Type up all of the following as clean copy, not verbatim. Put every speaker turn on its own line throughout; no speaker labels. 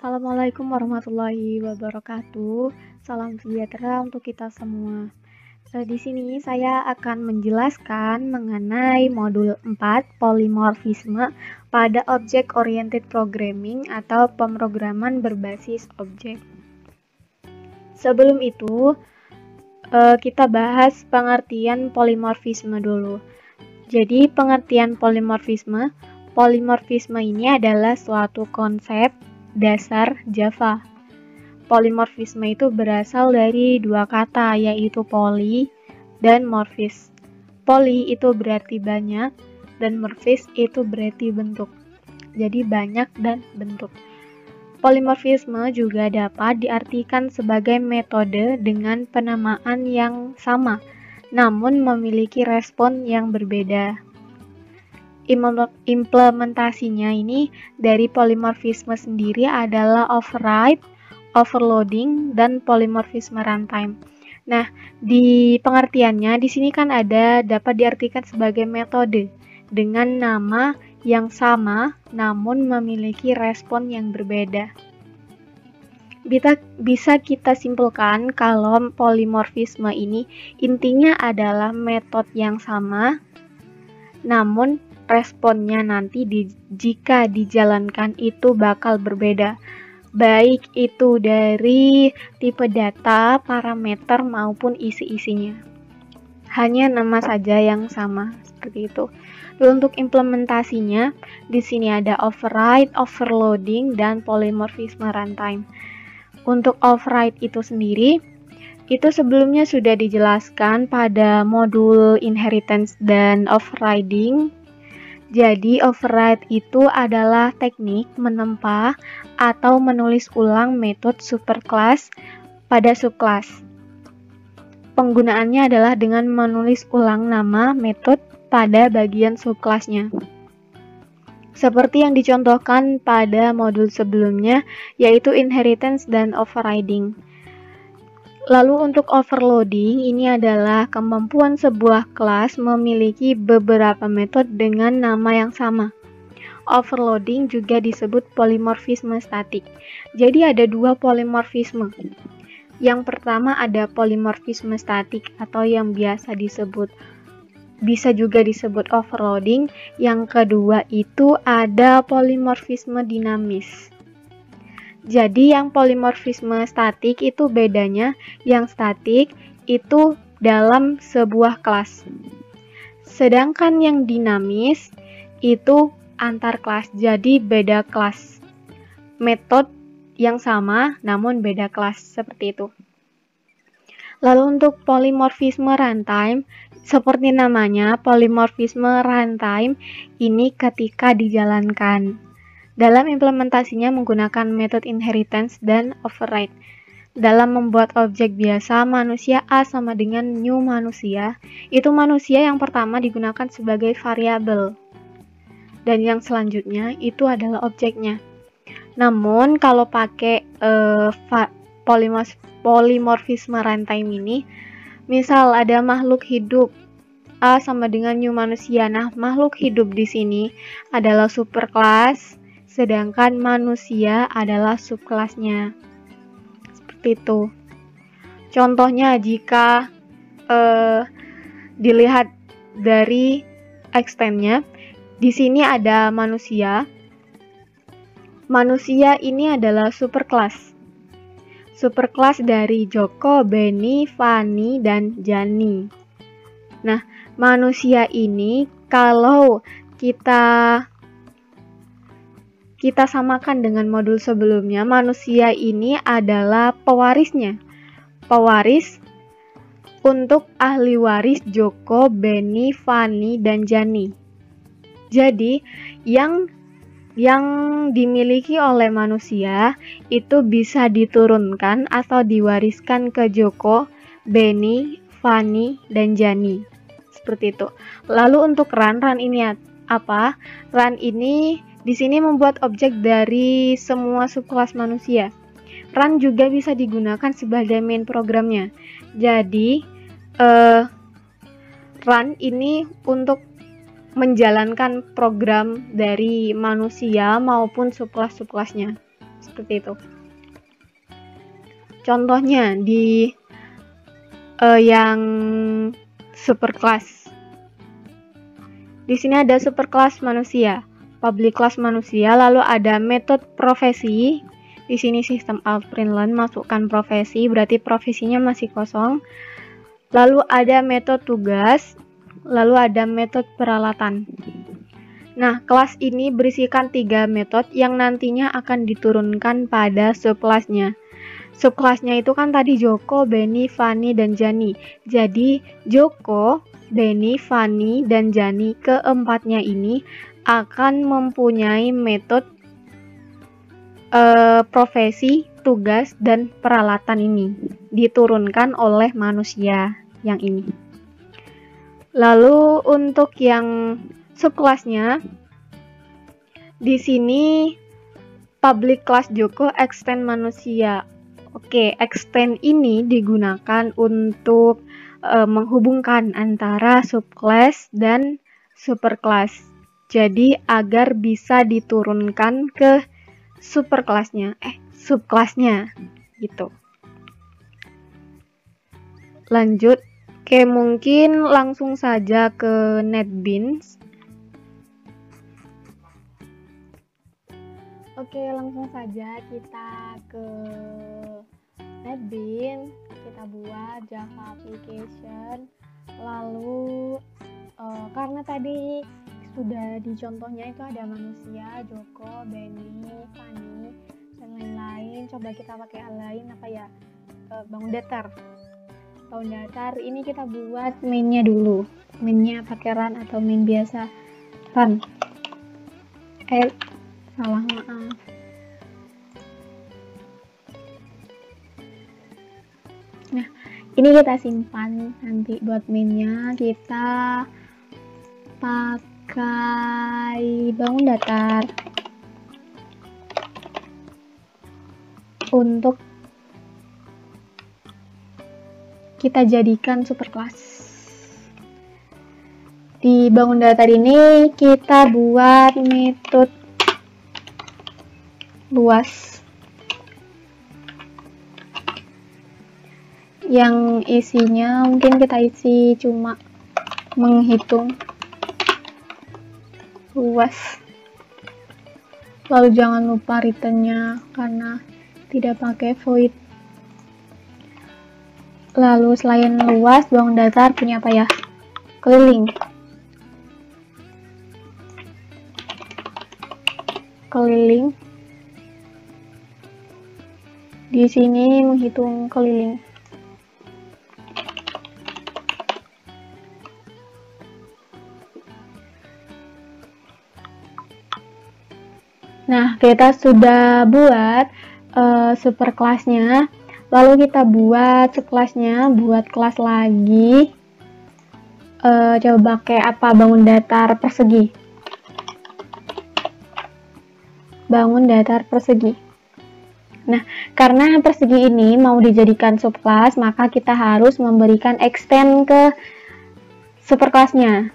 Assalamualaikum warahmatullahi wabarakatuh. Salam sejahtera untuk kita semua. Di sini saya akan menjelaskan mengenai modul 4 polimorfisme pada Object Oriented Programming atau pemrograman berbasis objek. Sebelum itu, kita bahas pengertian polimorfisme dulu. Jadi, pengertian polimorfisme ini adalah suatu konsep dasar Java. Polimorfisme itu berasal dari dua kata, yaitu poly dan morfis. Poly itu berarti banyak, dan morfis itu berarti bentuk. Jadi banyak dan bentuk. Polimorfisme juga dapat diartikan sebagai metode dengan penamaan yang sama, namun memiliki respon yang berbeda. Implementasinya ini dari polimorfisme sendiri adalah override, overloading, dan polimorfisme runtime. Nah, di pengertiannya di sini kan ada dapat diartikan sebagai metode dengan nama yang sama namun memiliki respon yang berbeda. Bisa kita simpulkan kalau polimorfisme ini intinya adalah metode yang sama namun responnya nanti jika dijalankan itu bakal berbeda, baik itu dari tipe data, parameter maupun isi-isinya. Hanya nama saja yang sama, seperti itu. Untuk implementasinya, di sini ada override, overloading, dan polymorphism runtime. Untuk override itu sendiri, itu sebelumnya sudah dijelaskan pada modul inheritance dan overriding. Jadi, override itu adalah teknik menempa atau menulis ulang metode superclass pada subclass. Penggunaannya adalah dengan menulis ulang nama metode pada bagian subclassnya. Seperti yang dicontohkan pada modul sebelumnya, yaitu inheritance dan overriding. Lalu untuk overloading, ini adalah kemampuan sebuah kelas memiliki beberapa metode dengan nama yang sama. Overloading juga disebut polimorfisme statik. Jadi ada dua polimorfisme. Yang pertama ada polimorfisme statik atau yang bisa juga disebut overloading. Yang kedua itu ada polimorfisme dinamis. Jadi yang polimorfisme statik itu bedanya, yang statik itu dalam sebuah kelas. Sedangkan yang dinamis itu antar kelas, jadi beda kelas. Metode yang sama namun beda kelas, seperti itu. Lalu untuk polimorfisme runtime, seperti namanya, polimorfisme runtime ini ketika dijalankan. Dalam implementasinya menggunakan metode inheritance dan override. Dalam membuat objek biasa, manusia A sama dengan new manusia, itu manusia yang pertama digunakan sebagai variabel. Dan yang selanjutnya itu adalah objeknya. Namun kalau pakai polimorfisme runtime ini, misal ada makhluk hidup A sama dengan new manusia. Nah, makhluk hidup di sini adalah superclass, sedangkan manusia adalah subkelasnya. Seperti itu. Contohnya jika dilihat dari extendnya, di sini ada manusia. Manusia ini adalah superkelas. Superkelas dari Joko, Benny, Fani, dan Jani. Nah, manusia ini kalau kita samakan dengan modul sebelumnya, manusia ini adalah pewarisnya. Pewaris untuk ahli waris Joko, Benny, Fani, dan Jani. Jadi, yang dimiliki oleh manusia itu bisa diturunkan atau diwariskan ke Joko, Benny, Fani, dan Jani. Seperti itu. Lalu untuk run ini apa? Run ini di sini membuat objek dari semua subkelas manusia. Run juga bisa digunakan sebagai main programnya. Jadi, run ini untuk menjalankan program dari manusia maupun subkelas-subkelasnya. seperti itu. Contohnya di yang superclass. Di sini ada superclass manusia, public class manusia, lalu ada metode profesi. Di sini sistem Alt-Println, masukkan profesi, berarti profesinya masih kosong. Lalu ada metode tugas, lalu ada metode peralatan. Nah, kelas ini berisikan 3 metode yang nantinya akan diturunkan pada subkelasnya. Subkelasnya itu kan tadi Joko, Benny, Fani, dan Jani. Jadi Joko, Benny, Fani, dan Jani keempatnya ini akan mempunyai metode profesi, tugas, dan peralatan ini diturunkan oleh manusia yang ini. Lalu untuk yang subkelasnya di sini public class Joko extend manusia. Oke, extend ini digunakan untuk menghubungkan antara subclass dan superclass. Jadi agar bisa diturunkan ke subclassnya gitu. Lanjut, oke, mungkin langsung saja ke NetBeans. Oke, langsung saja kita ke NetBeans, kita buat Java application. Lalu karena tadi sudah di contohnya itu ada manusia, Joko, Benny, Fani, dan lain-lain. Coba kita pakai hal lain, apa ya? Bangun datar. Bangun datar ini kita buat mainnya dulu. Mainnya pakai run atau main biasa. Run. Salah, maaf. Nah, ini kita simpan nanti buat mainnya. Kita pakai bangun datar untuk kita jadikan superclass. Di bangun datar ini kita buat metode luas yang isinya mungkin kita isi cuma menghitung luas. Lalu jangan lupa returnnya karena tidak pakai void. Lalu selain luas, bangun datar punya apa ya? Keliling. Keliling. Di sini menghitung keliling. Nah, kita sudah buat superclassnya. Lalu kita buat subclassnya, buat kelas lagi. Coba pakai apa? Bangun datar persegi. Bangun datar persegi. Nah, karena persegi ini mau dijadikan subclass, maka kita harus memberikan extend ke superclassnya.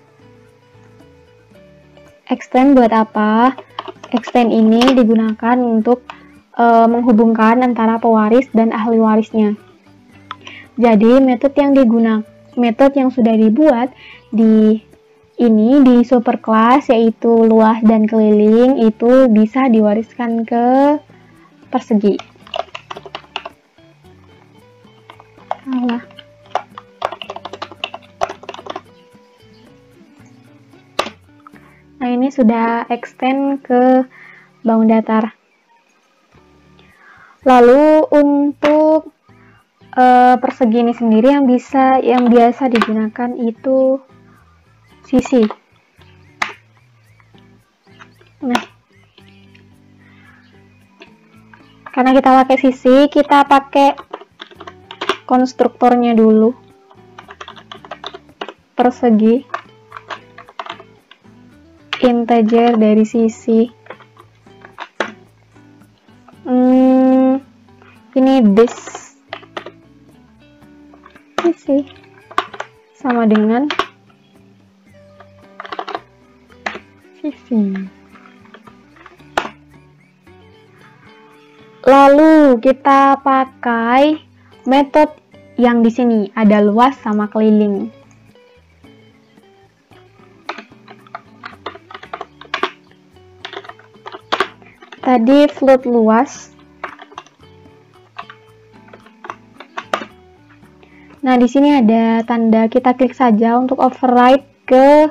Extend buat apa? Extend ini digunakan untuk menghubungkan antara pewaris dan ahli warisnya. Jadi metode yang sudah dibuat di superclass, yaitu luas dan keliling, itu bisa diwariskan ke persegi. Nah, ini sudah extend ke bangun datar. Lalu untuk persegi ini sendiri yang biasa digunakan itu sisi. Nah, karena kita pakai sisi, kita pakai konstruktornya dulu. Persegi integer dari sisi. Ini this sisi sama dengan sisi. Lalu kita pakai metode yang di sini ada luas sama keliling. Tadi float luas. Nah, di sini ada tanda, kita klik saja untuk override ke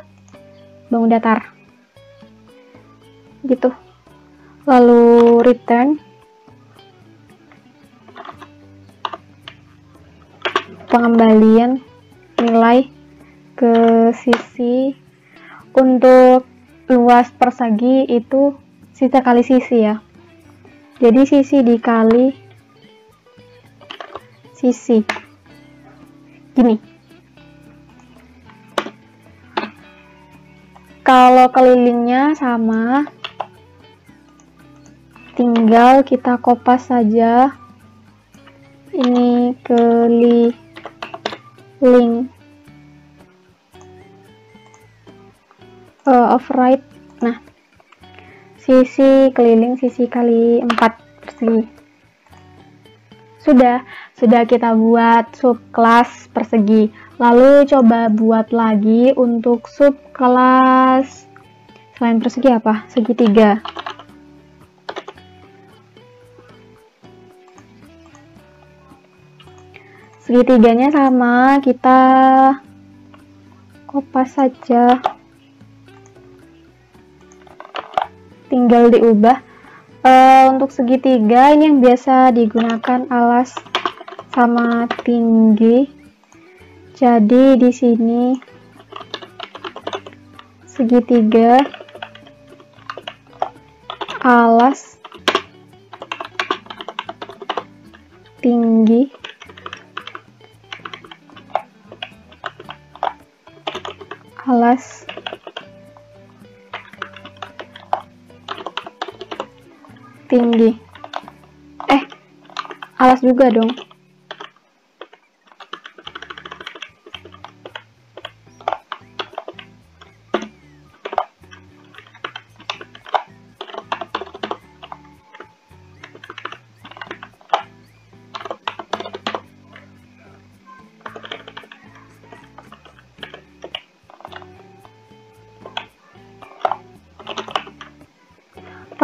bangun datar. Gitu. Lalu return. Pengembalian nilai ke sisi. Untuk luas persegi itu sisa kali sisi ya. Jadi sisi dikali sisi. Gini. Kalau kelilingnya sama, tinggal kita kopas saja. Ini keliling. Override. Nah, sisi keliling sisi kali 4 persegi. Sudah kita buat subkelas persegi. Lalu coba buat lagi untuk subkelas selain persegi apa? Segitiga. Segitiganya sama, kita kopas saja. Tinggal diubah. Untuk segitiga ini yang biasa digunakan alas sama tinggi. Jadi di sini segitiga alas tinggi alas tinggi. Alas juga dong.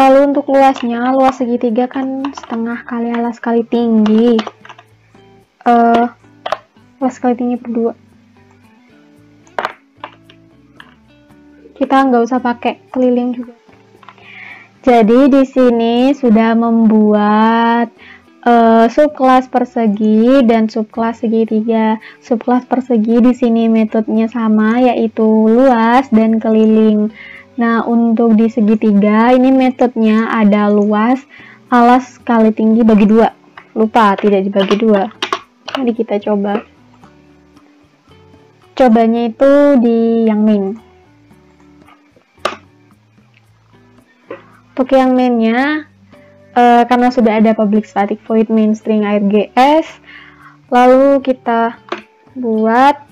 Lalu untuk luasnya, luas segitiga kan setengah kali alas kali tinggi. Alas kali tinggi per 2. Kita nggak usah pakai keliling juga. Jadi di sini sudah membuat subkelas persegi dan subkelas segitiga. Subkelas persegi di sini metodenya sama, yaitu luas dan keliling. Nah, untuk di segitiga ini metodenya ada luas, alas kali tinggi bagi 2. Lupa, tidak dibagi 2. Mari kita coba. Cobanya itu di yang main. Untuk yang mainnya, karena sudah ada public static void main string args, lalu kita buat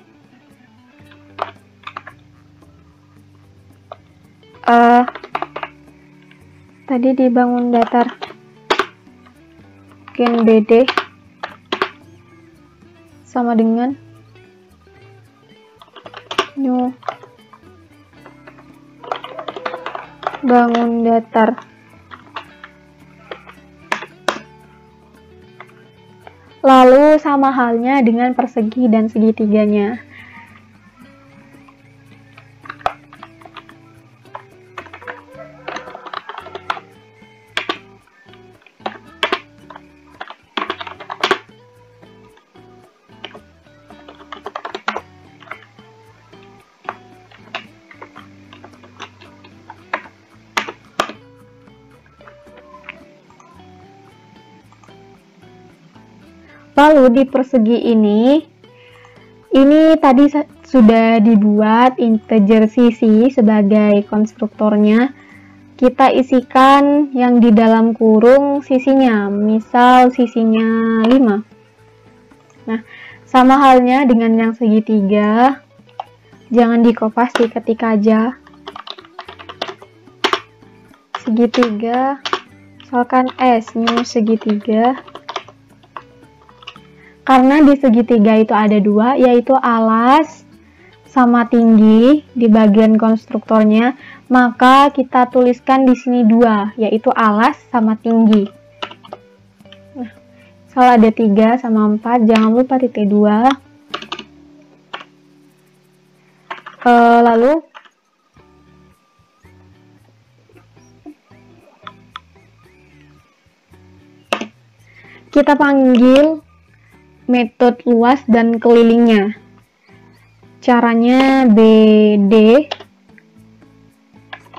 tadi dibangun datar gen bd sama dengan new bangun datar. Lalu sama halnya dengan persegi dan segitiganya. Lalu di persegi ini tadi sudah dibuat integer sisi sebagai konstruktornya. Kita isikan yang di dalam kurung sisinya, misal sisinya 5. Nah, sama halnya dengan yang segitiga, jangan dikopas, diketik aja. Segitiga misalkan S-nya segitiga. Karena di segitiga itu ada dua, yaitu alas sama tinggi di bagian konstruktornya, maka kita tuliskan di sini dua, yaitu alas sama tinggi. Nah, misal ada 3 sama 4, jangan lupa titik 2. Lalu kita panggil metode luas dan kelilingnya. Caranya BD.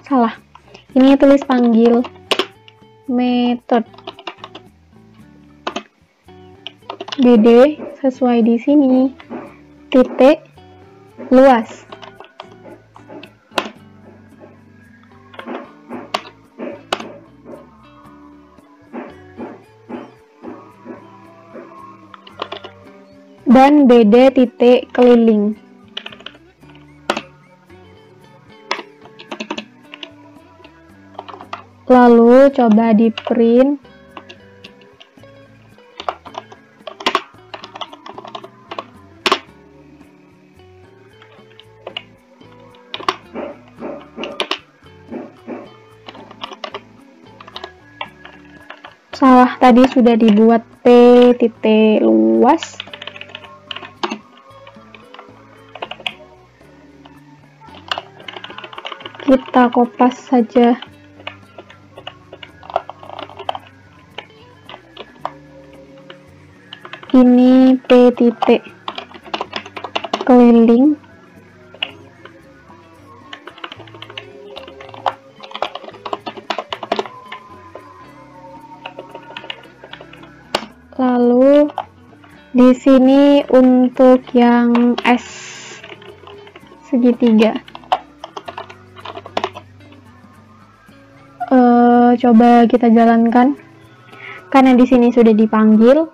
Salah. Ini tulis panggil metode BD sesuai di sini. Titik luas. Dan BD titik keliling. Lalu coba di print. Salah, tadi sudah dibuat P titik luas. Kita kopas saja. Ini P titik keliling. Lalu di sini untuk yang S segitiga. Coba kita jalankan karena di sini sudah dipanggil.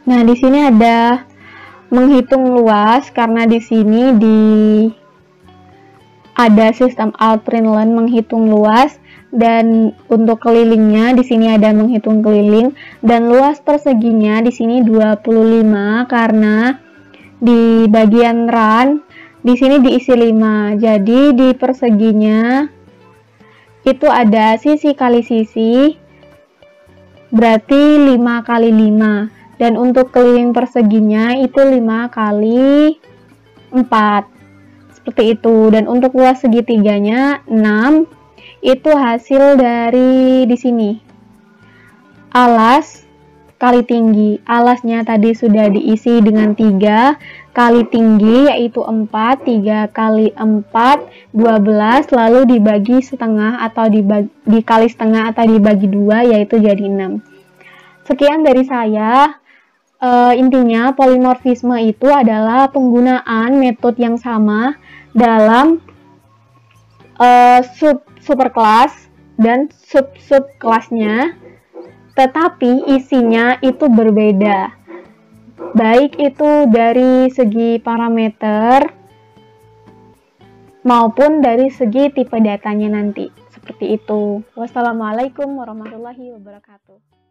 Nah, di sini ada menghitung luas karena di sini ada sistem Alt-Println menghitung luas. Dan untuk kelilingnya di sini ada menghitung keliling, dan luas perseginya di sini 25 karena di bagian run di sini diisi 5. Jadi di perseginya itu ada sisi kali sisi, berarti 5 kali 5. Dan untuk keliling perseginya itu 5 kali 4. Seperti itu. Dan untuk luas segitiganya 6. Itu hasil dari di sini. Alas kali tinggi. Alasnya tadi sudah diisi dengan 3 kali tinggi yaitu 4. 3 kali 4 12, lalu dibagi setengah atau dikali setengah atau dibagi 2 yaitu jadi 6. Sekian dari saya. Intinya polimorfisme itu adalah penggunaan metode yang sama dalam superkelas dan sub-subkelasnya, tetapi isinya itu berbeda, baik itu dari segi parameter maupun dari segi tipe datanya nanti. Seperti itu. Wassalamualaikum warahmatullahi wabarakatuh.